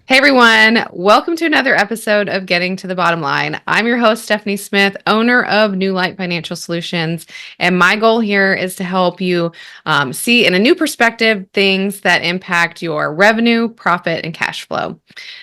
Hey everyone, welcome to another episode of Getting to the Bottom Line. I'm your host, Stephanie Smith, owner of New Light Financial Solutions. And my goal here is to help you see in a new perspective things that impact your revenue, profit, and cash flow.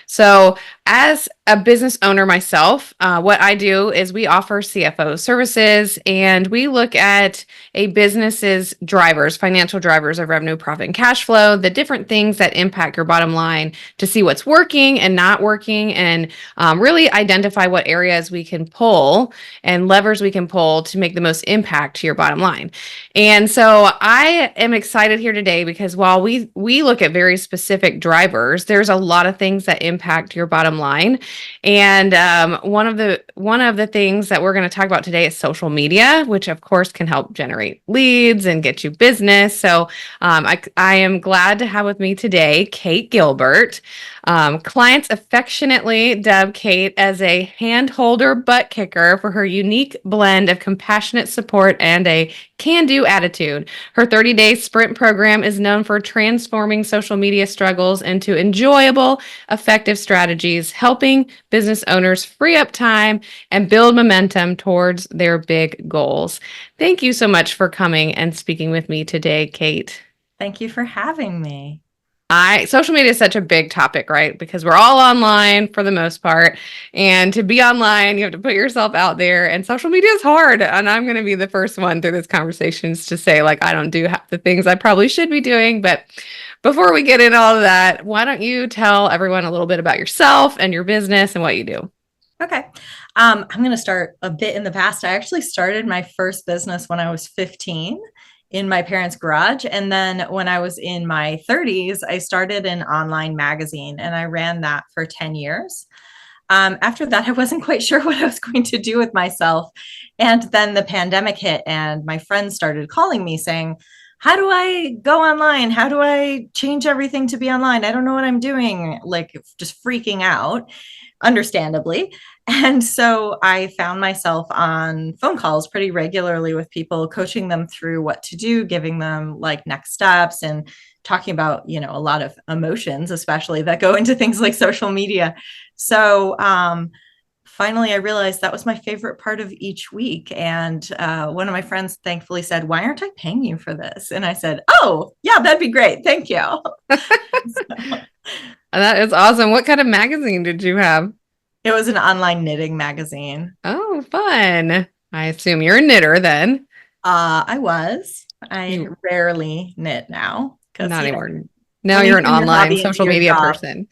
So, as a business owner myself, what I do is we offer CFO services and we look at a business's drivers, financial drivers of revenue, profit, and cash flow, the different things that impact your bottom line to see what's working and not working and really identify what areas we can pull and levers we can pull to make the most impact to your bottom line. And so I am excited here today because while we look at very specific drivers, there's a lot of things that impact your bottom line. And one of the things that we're going to talk about today is social media, which of course can help generate leads and get you business. So I am glad to have with me today Kate Gilbert. Clients affectionately dub Kate as a hand holder butt kicker for her unique blend of compassionate support and a can-do attitude. Her 30-day sprint program is known for transforming social media struggles into enjoyable, effective strategies, helping business owners free up time and build momentum towards their big goals. Thank you so much for coming and speaking with me today, Kate. Thank you for having me. Social media is such a big topic, right? Because we're all online for the most part. And to be online, you have to put yourself out there. And social media is hard. And I'm going to be the first one through this conversations to say, like, I don't do half the things I probably should be doing. But before we get into all of that, why don't you tell everyone a little bit about yourself and your business and what you do? Okay. I'm going to start a bit in the past. I actually started my first business when I was 15 in my parents' garage. And then when I was in my 30s, I started an online magazine and I ran that for 10 years. After that, I wasn't quite sure what I was going to do with myself. And then the pandemic hit, and my friends started calling me saying, how do I go online? How do I change everything to be online? I don't know what I'm doing, like just freaking out, understandably. And so I found myself on phone calls pretty regularly with people, coaching them through what to do, giving them like next steps and talking about, a lot of emotions, especially that go into things like social media. So finally, I realized that was my favorite part of each week. And one of my friends thankfully said, why aren't I paying you for this? And I said, oh, yeah, that'd be great. Thank you. So, That is awesome. What kind of magazine did you have? it was an online knitting magazine. Oh, fun. I assume you're a knitter then. I was. I You rarely knit now because, not anymore. Now when you you're an turn your online hobby into social your media job, person.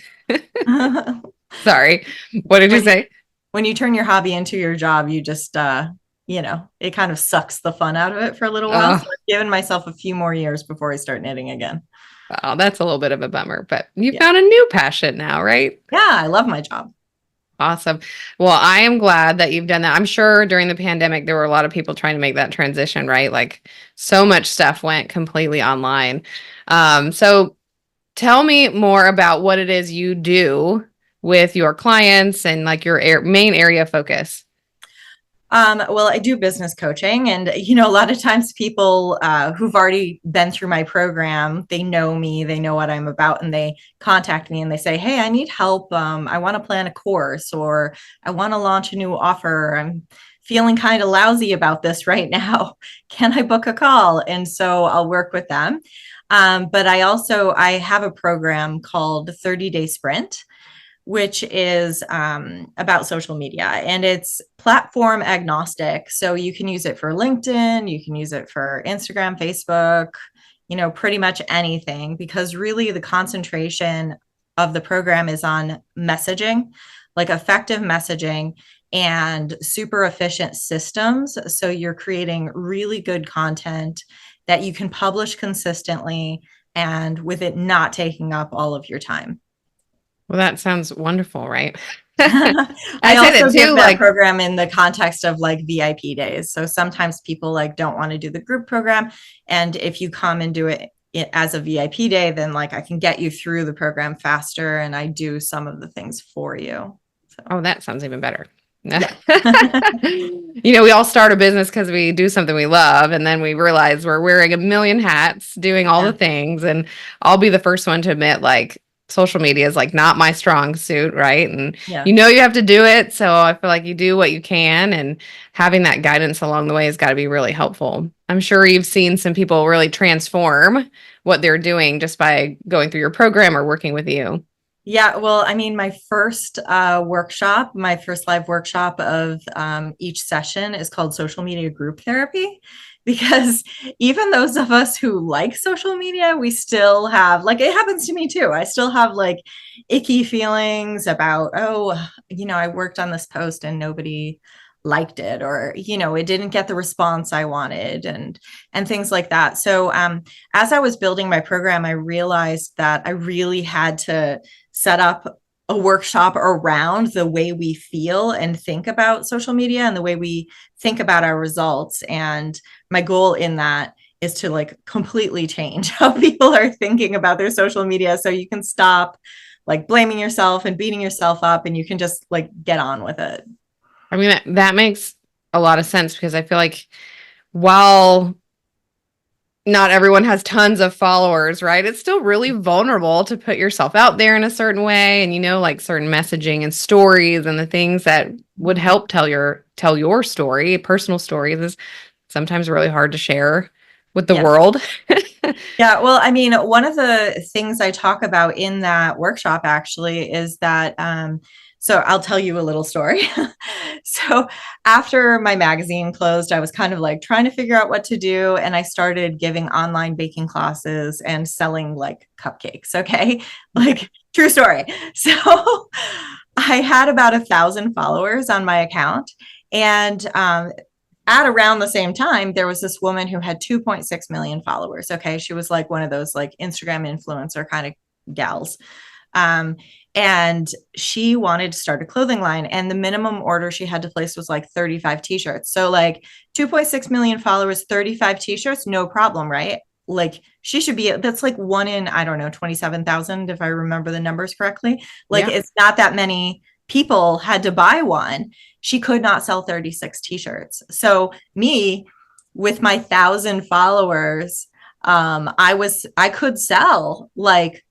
Sorry. What did you when say? when you turn your hobby into your job, you just, it kind of sucks the fun out of it for a little while. So Oh, I've given myself a few more years before I start knitting again. wow, that's a little bit of a bummer, but you Yeah. found a new passion now, right? Yeah, I love my job. Awesome. Well, I am glad that you've done that. I'm sure during the pandemic, there were a lot of people trying to make that transition, right? Like so much stuff went completely online. So tell me more about what it is you do with your clients and like your main area of focus. Well, I do business coaching, and a lot of times people who've already been through my program, they know me, they know what I'm about, and they contact me and they say, "Hey, I need help. I want to plan a course, or I want to launch a new offer. I'm feeling kind of lousy about this right now. Can I book a call?" And so I'll work with them. But I have a program called 30-day Sprint, which is about social media, and it's platform agnostic. So you can use it for LinkedIn, you can use it for Instagram, Facebook, pretty much anything, because really the concentration of the program is on messaging, like effective messaging and super efficient systems. So you're creating really good content that you can publish consistently and with it not taking up all of your time. Well, that sounds wonderful, right? I I say also that too, give that like, program in the context of like VIP days. So sometimes people like don't want to do the group program. And if you come and do it as a VIP day, then like I can get you through the program faster and I do some of the things for you. So oh, that sounds even better. yeah. We all start a business because we do something we love, and then we realize we're wearing a million hats, doing all the Yeah. things. And I'll be the first one to admit, like, social media is like not my strong suit, right? And Yeah. you have to do it. So I feel like you do what you can, and having that guidance along the way has got to be really helpful. I'm sure you've seen some people really transform what they're doing just by going through your program or working with you. Yeah, well, I mean, my first workshop, my first live workshop of each session is called social media group therapy. Because even those of us who like social media, we still have, like, it happens to me too. I still have like icky feelings about, oh, I worked on this post and nobody liked it, or it didn't get the response I wanted, and things like that. So as I was building my program, I realized that I really had to set up a workshop around the way we feel and think about social media and the way we think about our results. And my goal in that is to like completely change how people are thinking about their social media, so you can stop like blaming yourself and beating yourself up, and you can just like get on with it. I mean, that makes a lot of sense because I feel like while not everyone has tons of followers, right? It's still really vulnerable to put yourself out there in a certain way, and like certain messaging and stories and the things that would help tell your story, personal stories is sometimes really hard to share with the Yeah. world. Yeah, well, I mean, one of the things I talk about in that workshop actually is that, so I'll tell you a little story. So after my magazine closed, I was kind of like trying to figure out what to do. And I started giving online baking classes and selling like cupcakes. Okay. Like, true story. So I had about 1,000 followers on my account. And at around the same time, there was this woman who had 2.6 million followers. Okay. She was like one of those like Instagram influencer kind of gals. Um, and she wanted to start a clothing line, and the minimum order she had to place was like 35 t-shirts. So like 2.6 million followers, 35 t-shirts, no problem, right? Like she should be, that's like one in, I don't know, 27,000, if I remember the numbers correctly. Like Yeah. it's not that many people had to buy one. She could not sell 36 t-shirts. So me, with my 1,000 followers, I could sell like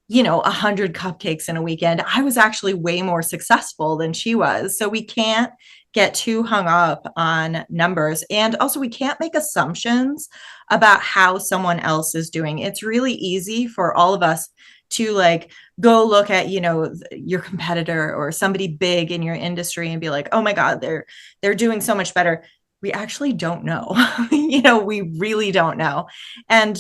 100 cupcakes in a weekend. I was actually way more successful than she was. So we can't get too hung up on numbers. And also, we can't make assumptions about how someone else is doing. It's really easy for all of us to like go look at your competitor or somebody big in your industry and be like, oh my god, they're doing so much better. We actually don't know. We really don't know. And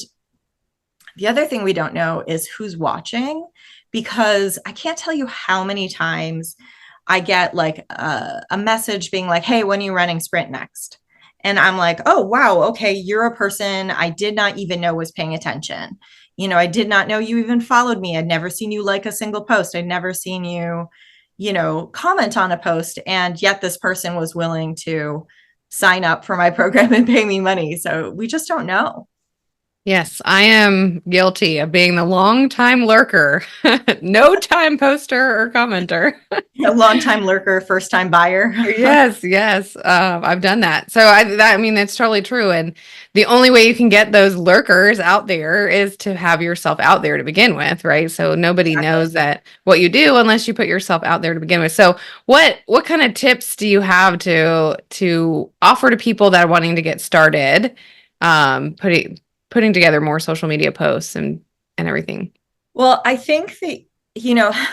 the other thing we don't know is who's watching, because I can't tell you how many times I get like a message being like, hey, when are you running Sprint next? And I'm like, oh, wow, okay, you're a person I did not even know was paying attention. I did not know you even followed me. I'd never seen you like a single post. I'd never seen you, comment on a post. And yet this person was willing to sign up for my program and pay me money. So we just don't know. Yes, I am guilty of being the long time lurker, no time poster or commenter. A long time lurker, first time buyer. Yes, yes. I've done that. So I mean, that's totally true. And the only way you can get those lurkers out there is to have yourself out there to begin with, right? So nobody Exactly. knows that what you do unless you put yourself out there to begin with. So what kind of tips do you have to offer to people that are wanting to get started, putting together more social media posts and everything? Well, I think that,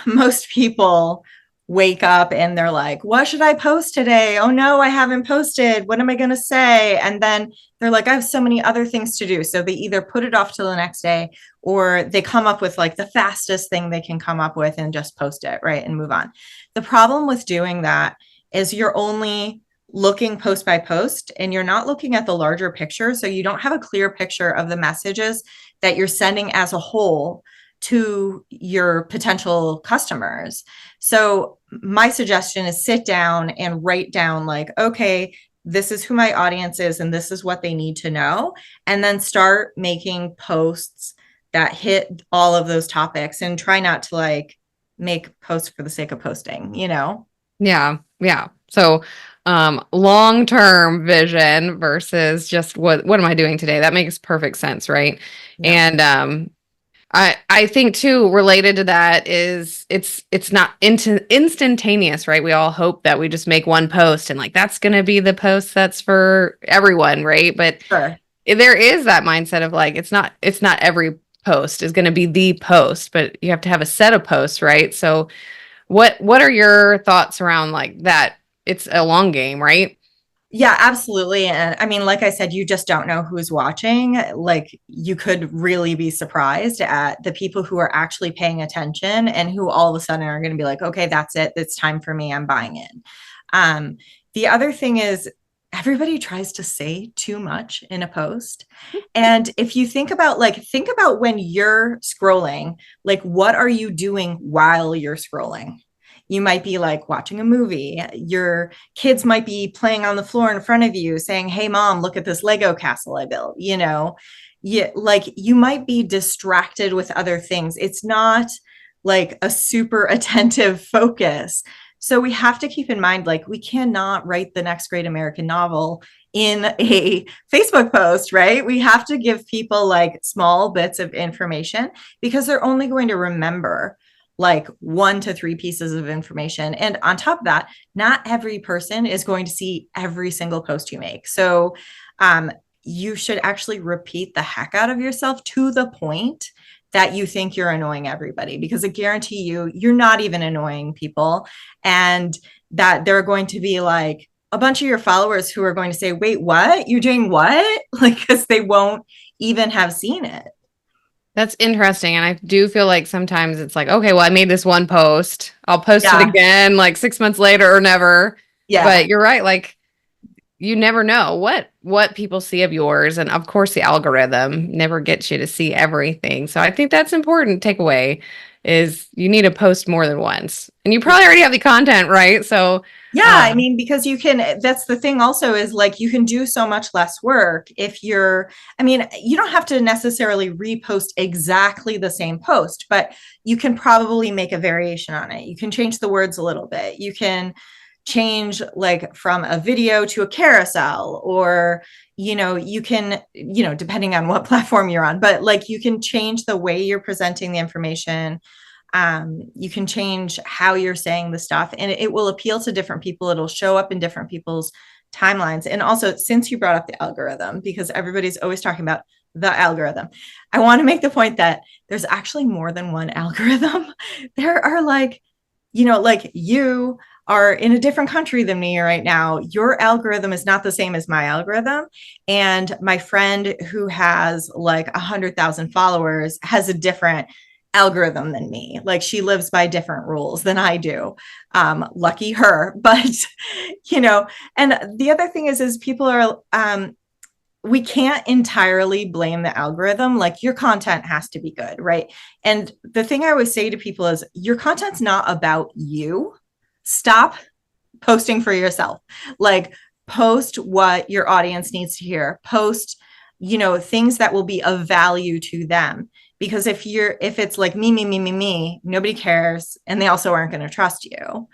most people wake up and they're like, what should I post today? Oh no, I haven't posted. What am I going to say? And then they're like, I have so many other things to do. So they either put it off till the next day, or they come up with like the fastest thing they can come up with and just post it, right? And move on. The problem with doing that is you're only looking post by post and you're not looking at the larger picture. So you don't have a clear picture of the messages that you're sending as a whole to your potential customers. So my suggestion is sit down and write down like, okay, this is who my audience is and this is what they need to know. And then start making posts that hit all of those topics, and try not to like make posts for the sake of posting. Yeah, yeah. So, long-term vision versus just what am I doing today? That makes perfect sense, right? Yeah. And I think too, related to that is it's not instantaneous, right? We all hope that we just make one post and like that's going to be the post that's for everyone, right? But Sure. there is that mindset of like it's not every post is going to be the post, but you have to have a set of posts, right? So what are your thoughts around like that? It's a long game, right? Yeah, absolutely. And I mean, like I said, you just don't know who's watching. Like, you could really be surprised at the people who are actually paying attention and who all of a sudden are going to be like, okay, that's it. It's time for me. I'm buying in. Um, the other thing is, everybody tries to say too much in a post. And if you think about when you're scrolling, like, what are you doing while you're scrolling? You might be like watching a movie. Your kids might be playing on the floor in front of you saying, "Hey mom, look at this Lego castle I built." Like, you might be distracted with other things. It's not like a super attentive focus. So we have to keep in mind, like, we cannot write the next great American novel in a Facebook post, right? We have to give people like small bits of information because they're only going to remember like 1 to 3 pieces of information. And on top of that, not every person is going to see every single post you make. So you should actually repeat the heck out of yourself to the point that you think you're annoying everybody, because I guarantee you're not even annoying people. And that there are going to be like a bunch of your followers who are going to say, wait, what? You're doing what? Like, because they won't even have seen it. That's interesting. And I do feel like sometimes it's like, okay, well, I made this one post. I'll post it Yeah. again like 6 months later or never. Yeah. But you're right. Like you never know what people see of yours. And of course the algorithm never gets you to see everything. So I think that's important takeaway is you need to post more than once. And you probably already have the content, right? So Yeah, I um mean, because that's the thing also, is like, you can do so much less work if I mean, you don't have to necessarily repost exactly the same post, but you can probably make a variation on it. You can change the words a little bit. You can change like from a video to a carousel, or, you can, depending on what platform you're on, but like, you can change the way you're presenting the information. You can change how you're saying the stuff, and it will appeal to different people. It'll show up in different people's timelines. And also, since you brought up the algorithm, because everybody's always talking about the algorithm, I want to make the point that there's actually more than one algorithm. There are like, like, you are in a different country than me right now. Your algorithm is not the same as my algorithm. And my friend who has like 100,000 followers has a different algorithm than me. Like, she lives by different rules than I do. Lucky her. But, and the other thing is people are, we can't entirely blame the algorithm. Like, your content has to be good, right? And the thing I always say to people is, your content's not about you. Stop posting for yourself. Like, post what your audience needs to hear. Post, things that will be of value to them. Because if it's like me, nobody cares, and they also aren't going to trust you.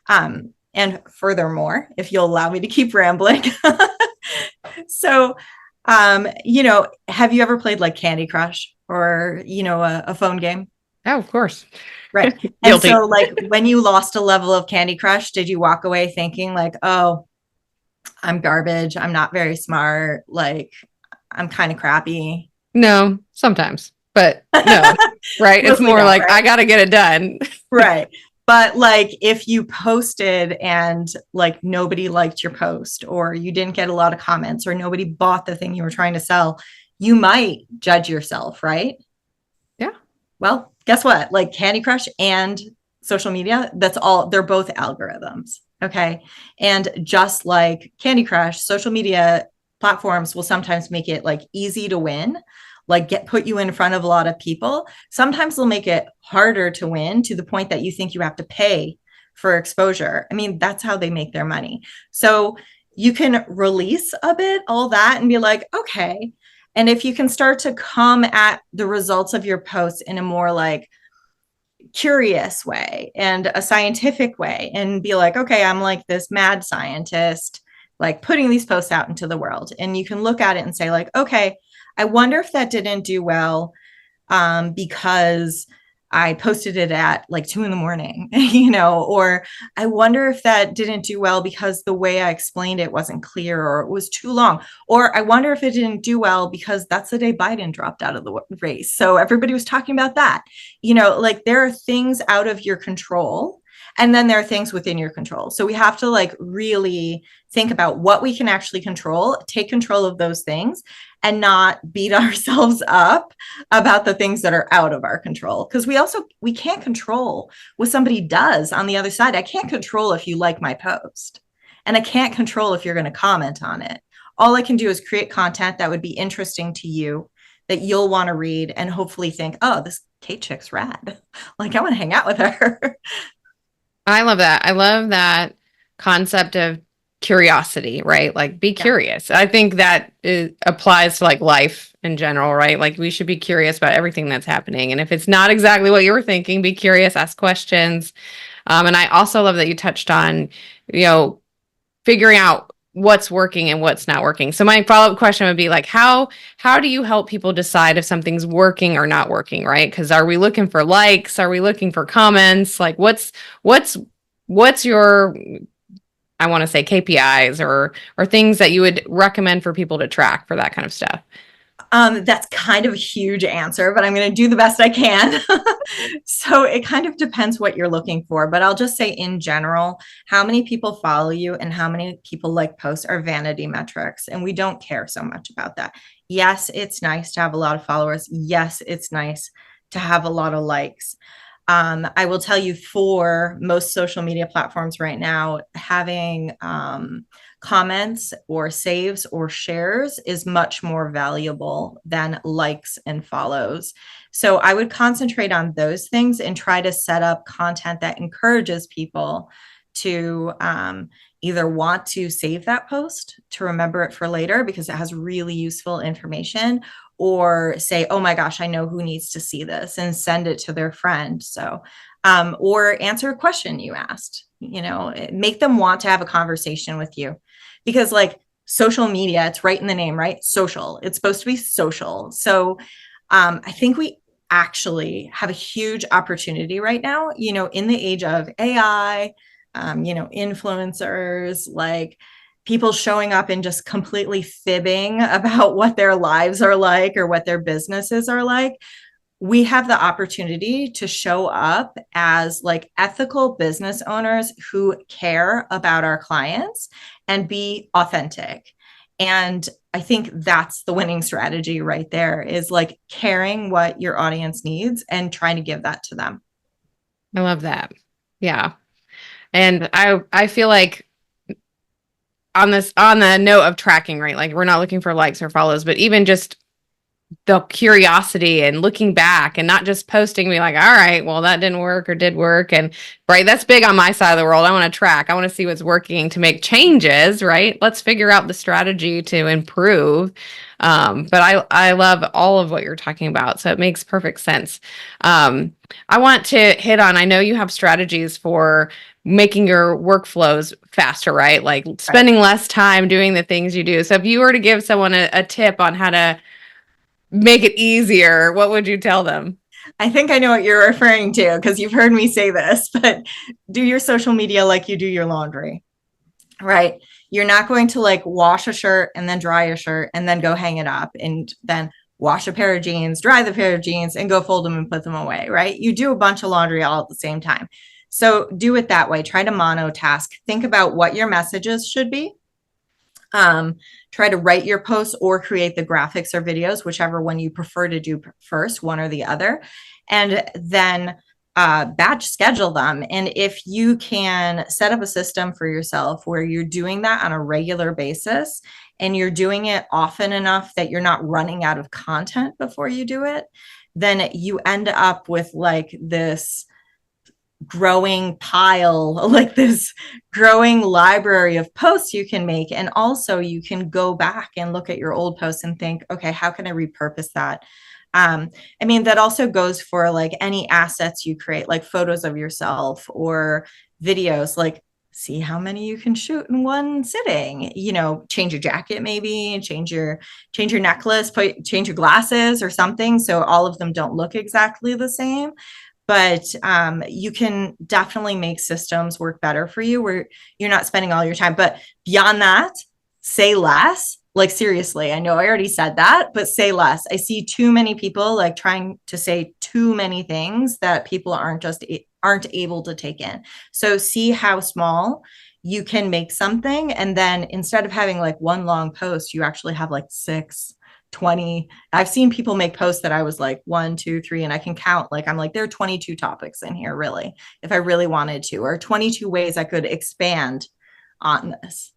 And furthermore, if you'll allow me to keep rambling. So, have you ever played like Candy Crush, or, a phone game? oh, of course. Right. And Guilty. so, like, when you lost a level of Candy Crush, did you walk away thinking like, oh, I'm garbage, I'm not very smart, like, I'm kind of crappy? No, sometimes. But no, right? It's Mostly more no, like right? I got to get it done. Right. But like, if you posted and like nobody liked your post, or you didn't get a lot of comments, or nobody bought the thing you were trying to sell, you might judge yourself, right? Yeah. Well, guess what? Like, Candy Crush and social media, they're both algorithms. Okay. And just like Candy Crush, social media platforms will sometimes make it like easy to win, like put you in front of a lot of people. Sometimes they'll make it harder to win, to the point that you think you have to pay for exposure. I mean, that's how they make their money. So you can release a bit all that and be like, okay. And if you can start to come at the results of your posts in a more like curious way and a scientific way, and be like, okay, I'm like this mad scientist, like putting these posts out into the world. And you can look at it and say, like, okay, I wonder if that didn't do well. because I posted it at like 2 a.m, you know, or I wonder if that didn't do well because the way I explained it wasn't clear or it was too long. Or I wonder if it didn't do well because that's the day Biden dropped out of the race. So everybody was talking about that. You know, like there are things out of your control. And then there are things within your control. So we have to like really think about what we can actually control, take control of those things, and not beat ourselves up about the things that are out of our control, because we can't control what somebody does on the other side. I can't control if you like my post, and I can't control if you're going to comment on it. All I can do is create content that would be interesting to you, that you'll want to read and hopefully think, oh, this Kate chick's rad, like I want to hang out with her. I love that. I love that concept of curiosity, right? Like be Yeah. curious. I think that applies to like life in general, right? Like we should be curious about everything that's happening. And if it's not exactly what you were thinking, be curious, ask questions. And I also love that you touched on, you know, figuring out what's working and what's not working. So my follow-up question would be like how do you help people decide if something's working or not working, right? Cuz are we looking for likes? Are we looking for comments? Like what's what's your, I want to say KPIs or things that you would recommend for people to track for that kind of stuff? That's kind of a huge answer, but I'm going to do the best I can. So it kind of depends what you're looking for, but I'll just say in general, how many people follow you and how many people like posts are vanity metrics, and we don't care so much about that. Yes, it's nice to have a lot of followers. Yes, it's nice to have a lot of likes. I will tell you, for most social media platforms right now, having comments or saves or shares is much more valuable than likes and follows. So I would concentrate on those things and try to set up content that encourages people to either want to save that post to remember it for later because it has really useful information, or say, oh my gosh, I know who needs to see this, and send it to their friend. So, or answer a question you asked, you know, make them want to have a conversation with you, because like social media, it's right in the name, right? Social, it's supposed to be social. So I think we actually have a huge opportunity right now, you know, in the age of AI, you know, influencers, like people showing up and just completely fibbing about what their lives are like or what their businesses are like. We have the opportunity to show up as like ethical business owners who care about our clients and be authentic. And I think that's the winning strategy right there, is like caring what your audience needs and trying to give that to them. I love that. Yeah. And I feel like on the note of tracking, right? Like we're not looking for likes or follows, but even just the curiosity and looking back and not just posting me like, all right, well, that didn't work or did work. And right, that's big on my side of the world. I want to track. I want to see what's working to make changes, right? Let's figure out the strategy to improve. But I love all of what you're talking about. So it makes perfect sense. I want to hit on, I know you have strategies for making your workflows faster, right? Like Right. spending less time doing the things you do. So if you were to give someone a tip on how to make it easier, what would you tell them? I think I know what you're referring to because you've heard me say this, but do your social media like you do your laundry, right? You're not going to like wash a shirt and then dry a shirt and then go hang it up and then wash a pair of jeans, dry the pair of jeans, and go fold them and put them away, right? You do a bunch of laundry all at the same time. So do it that way. Try to monotask. Think about what your messages should be. Try to write your posts or create the graphics or videos, whichever one you prefer to do first, one or the other. And then batch schedule them. And if you can set up a system for yourself where you're doing that on a regular basis and you're doing it often enough that you're not running out of content before you do it, then you end up with like this growing pile, like this growing library of posts you can make. And also you can go back and look at your old posts and think, okay, how can I repurpose that? I mean, that also goes for like any assets you create, like photos of yourself or videos. Like see how many you can shoot in one sitting. Change your jacket, maybe, and change your necklace, change your glasses or something, so all of them don't look exactly the same. But you can definitely make systems work better for you where you're not spending all your time. But beyond that, say less. Like, seriously, I know I already said that, but say less. I see too many people like trying to say too many things that people aren't able to take in. So see how small you can make something. And then instead of having like one long post, you actually have like 6, 20. I've seen people make posts that I was like 1, 2, 3, and I can count. Like, I'm like, there are 22 topics in here, really, if I really wanted to, or 22 ways I could expand on this.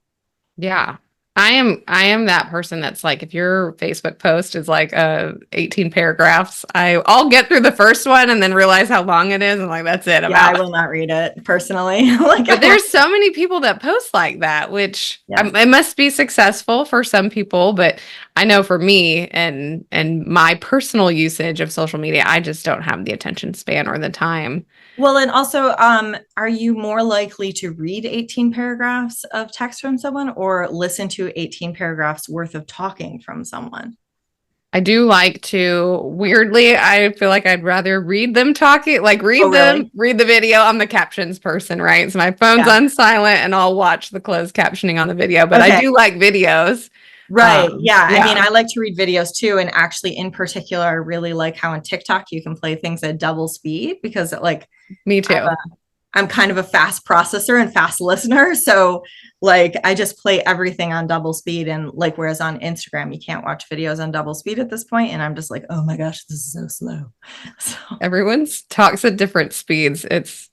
Yeah. I am that person that's like, if your Facebook post is like 18 paragraphs, I'll get through the first one and then realize how long it is and like that's it, I'm Yeah, I out. will not read it personally. Like, But there's so many people that post like that, which yeah. it must be successful for some people, but I know for me and my personal usage of social media, I just don't have the attention span or the time. Well, and also, are you more likely to read 18 paragraphs of text from someone or listen to 18 paragraphs worth of talking from someone? I do like to, weirdly, I feel like I'd rather read them talking, like Oh, really? read the video. I'm the captions person, right? So my phone's Yeah. on silent and I'll watch the closed captioning on the video, but I Okay. do like videos. Right. Yeah. I mean, Yeah, I like to read videos too. And actually, in particular, I really like how on TikTok you can play things at double speed because, like, me I'm, too. I'm kind of a fast processor and fast listener. So, like, I just play everything on double speed. And, like, whereas on Instagram, you can't watch videos on double speed at this point. And I'm just like, oh my gosh, this is so slow. So, Everyone's talks at different speeds.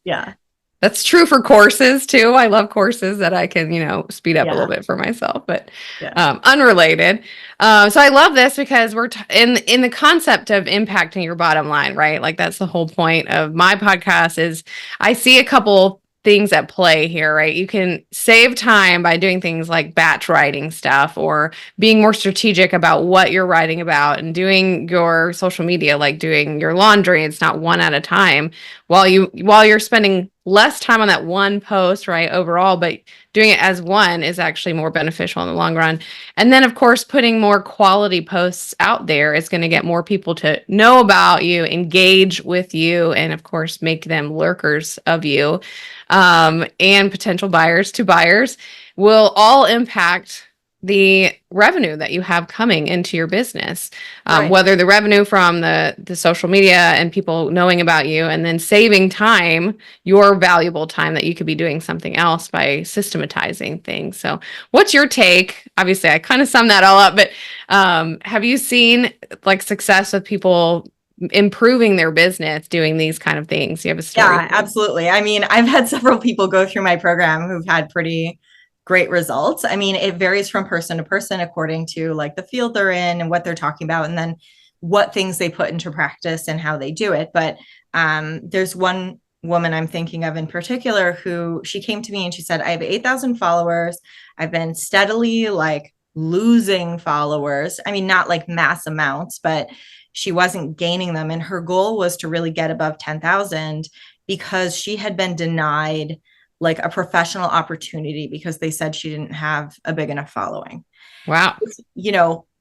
yeah. That's true for courses too. I love courses that I can, speed up a little Yeah. bit for myself, but Yeah. unrelated. So I love this because we're in the concept of impacting your bottom line, right? Like that's the whole point of my podcast is I see a couple things at play here, right? You can save time by doing things like batch writing stuff or being more strategic about what you're writing about and doing your social media, like doing your laundry. It's not one at a time while you're spending less time on that one post, right, overall, but doing it as one is actually more beneficial in the long run. And then, of course, putting more quality posts out there is going to get more people to know about you, engage with you, and of course, make them lurkers of you. And potential buyers to buyers will all impact the revenue that you have coming into your business, Right. whether the revenue from the social media and people knowing about you, and then saving time, your valuable time that you could be doing something else by systematizing things. So, what's your take? Obviously, I kind of summed that all up, but have you seen like success with people improving their business doing these kind of things? You have a story? Yeah, absolutely. I mean, I've had several people go through my program who've had pretty great results. I mean, it varies from person to person according to like the field they're in and what they're talking about, and then what things they put into practice and how they do it. But there's one woman I'm thinking of in particular who she came to me and she said, I have 8,000 followers. I've been steadily like losing followers. I mean, not like mass amounts, but she wasn't gaining them. And her goal was to really get above 10,000 because she had been denied like a professional opportunity because they said she didn't have a big enough following. Wow.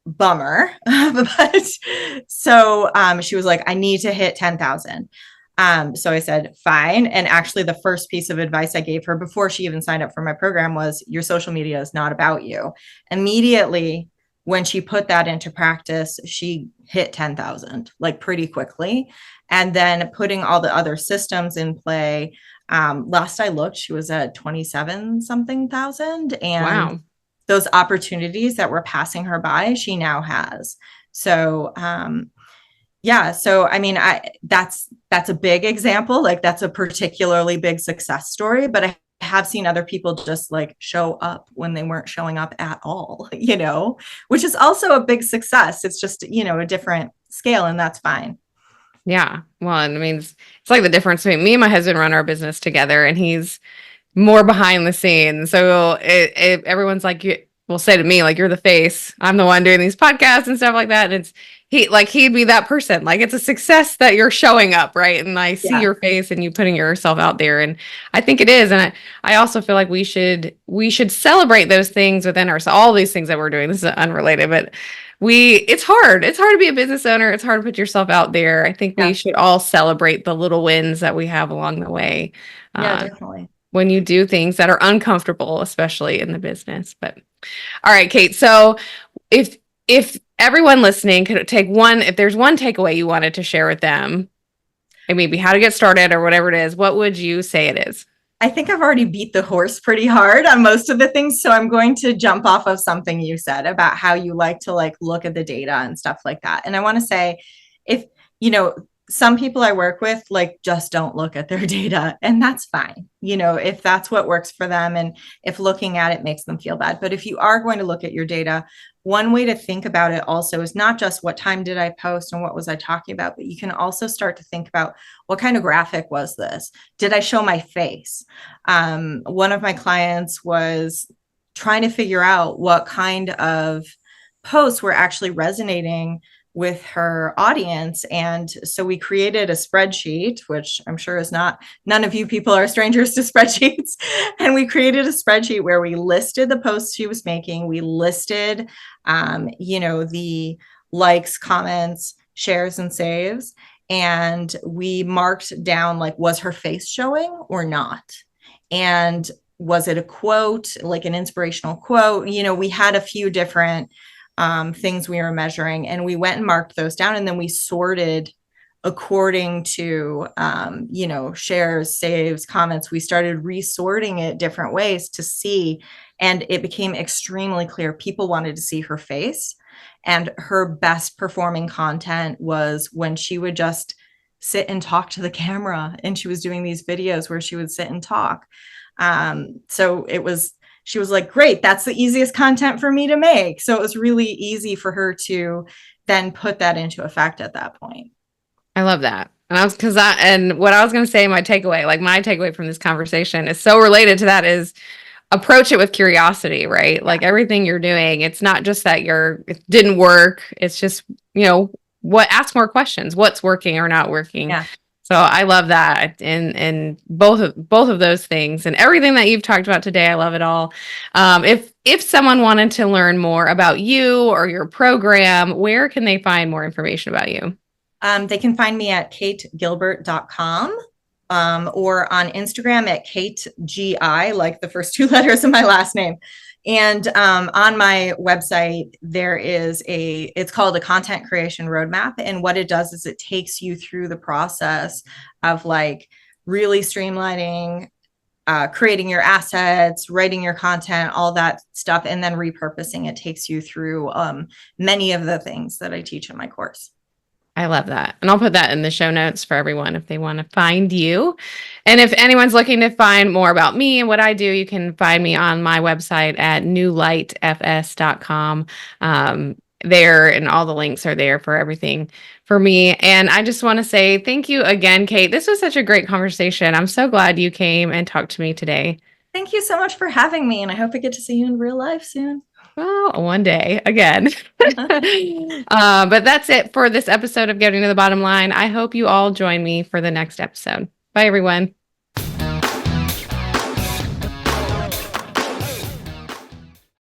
Bummer. But so she was like, I need to hit 10,000. So I said, fine. And actually, the first piece of advice I gave her before she even signed up for my program was your social media is not about you. Immediately, when she put that into practice, she hit 10,000 like pretty quickly. And then putting all the other systems in play. Last I looked, she was at 27 something thousand. And Wow. those opportunities that were passing her by, she now has. So, yeah. So, I mean, that's a big example. Like that's a particularly big success story, but I have seen other people just like show up when they weren't showing up at all, which is also a big success. It's just, a different scale, and that's fine. Yeah. Well, and I mean, it's like the difference between me and my husband run our business together, and he's more behind the scenes. So everyone's like, will say to me, like, you're the face. I'm the one doing these podcasts and stuff like that. And it's he'd be that person. Like, it's a success that you're showing up, right? And I see Yeah. your face and you putting yourself out there. And I think it is. And I also feel like we should celebrate those things within ourselves. All these things that we're doing. This is unrelated, but it's hard. It's hard to be a business owner. It's hard to put yourself out there. I think we Yeah. should all celebrate the little wins that we have along the way. Yeah, Uh, definitely. when you do things that are uncomfortable, especially in the business. But all right, Kate. So if everyone listening could take one, if there's one takeaway you wanted to share with them, and maybe how to get started or whatever it is, what would you say it is? I think I've already beat the horse pretty hard on most of the things. So I'm going to jump off of something you said about how you like to like look at the data and stuff like that. And I want to say, if, you know, some people I work with like just don't look at their data, and that's fine. You know, if that's what works for them and if looking at it makes them feel bad. But if you are going to look at your data, one way to think about it also is not just what time did I post and what was I talking about, but you can also start to think about what kind of graphic was this? Did I show my face? One of my clients was trying to figure out what kind of posts were actually resonating with her audience. And so we created a spreadsheet, which I'm sure is not, none of you people are strangers to spreadsheets. And we created a spreadsheet where we listed the posts she was making. We listed, the likes, comments, shares, and saves. And we marked down, like, was her face showing or not? And was it a quote, like an inspirational quote? You know, we had a few different things we were measuring, and we went and marked those down, and then we sorted according to shares, saves, comments. We started resorting it different ways to see, and it became extremely clear people wanted to see her face, and her best performing content was when she would just sit and talk to the camera, and she was doing these videos where she would sit and talk. So she was like, great, that's the easiest content for me to make. So it was really easy for her to then put that into effect at that point. I love that. And what I was going to say, my takeaway from this conversation is so related to that is approach it with curiosity, right? Like everything you're doing, it's not just that it didn't work. It's just, ask more questions. What's working or not working? Yeah. So I love that. And both of those things and everything that you've talked about today, I love it all. If someone wanted to learn more about you or your program, where can they find more information about you? They can find me at kategilbert.com. Or on Instagram at KateGI, like the first two letters of my last name. And on my website, it's called a content creation roadmap. And what it does is it takes you through the process of like really streamlining, creating your assets, writing your content, all that stuff, and then repurposing. It takes you through many of the things that I teach in my course. I love that. And I'll put that in the show notes for everyone if they want to find you. And if anyone's looking to find more about me and what I do, you can find me on my website at newlightfs.com. There, and all the links are there for everything for me. And I just want to say thank you again, Kate. This was such a great conversation. I'm so glad you came and talked to me today. Thank you so much for having me. And I hope I get to see you in real life soon. Well, one day again. But that's it for this episode of Getting to the Bottom Line. I hope you all join me for the next episode. Bye, everyone.